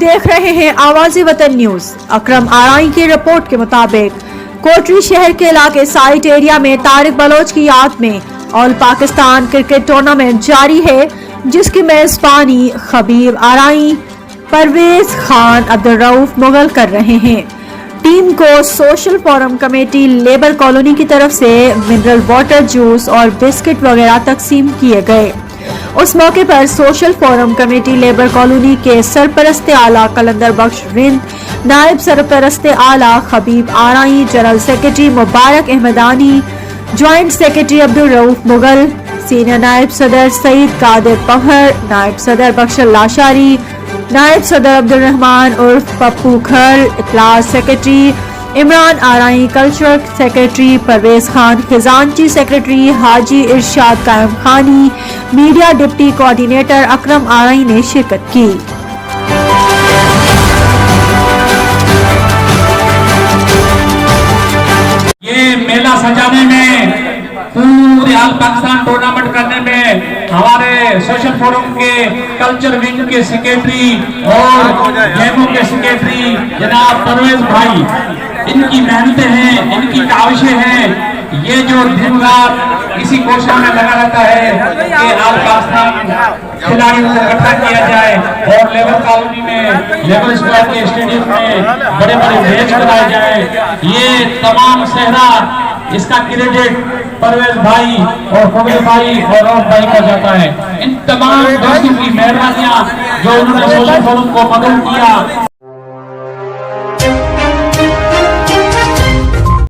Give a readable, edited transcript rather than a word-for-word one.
دیکھ رہے ہیں آواز وطن نیوز۔ اکرم آرائی کی رپورٹ کے مطابق کوٹری شہر کے علاقے سائٹ ایریا میں طارق بلوچ کی یاد میں آل پاکستان کرکٹ ٹورنامنٹ جاری ہے، جس کی میزبانی خبیب آرائی، پرویز خان، عبدالرؤف مغل کر رہے ہیں۔ ٹیم کو social forum committee labour colony کی طرف سے منرل واٹر، جوس اور بسکٹ وغیرہ تقسیم کیے گئے۔ اس موقع پر social forum committee labour colony کے سرپرست اعلیٰ قلندر بخش رند، نائب سرپرست اعلیٰ Khubaib Arain, general secretary Mubarak Ahmadani, joint secretary Abdul Rauf Mughal, senior نائب صدر سعید قادر پوہر، نائب صدر بخش لاشاری، نائب صدر عبدالرحمان عرف پپو کھر، اطلاعات secretary Imran Arain, cultural secretary Pervez Khan, خزانچی سیکرٹری حاجی ارشاد قائم خانی، میڈیا ڈپٹی کوآرڈینیٹر اکرم آرائی نے شرکت کی۔ یہ میلہ سجانے میں، پورے آل پاکستان ٹورنامنٹ کرنے میں ہمارے سوشل فورم کے کلچر ونگ کے سیکرٹری اور گیموں کے سیکرٹری جناب پرویز بھائی، ان کی محنتیں ہیں، ان کی کاوشیں ہیں۔ یہ جو دن رات اسی کوشش میں لگا رہتا ہے کہ آل پاکستان کھلاڑیوں کو اکٹھا کیا جائے اور لیبر کالونی میں، لیبر اسکوائر کے اسٹیڈیم میں بڑے بڑے میچ کرائے جائیں۔ یہ تمام صحرا، اس کا کریڈٹ پرویز بھائی اور خبیب بھائی اور روف بھائی کو جاتا ہے۔ ان تمام دوستوں کی مہربانیاں جو انہوں نے سوشل فورم کو مدعو کیا۔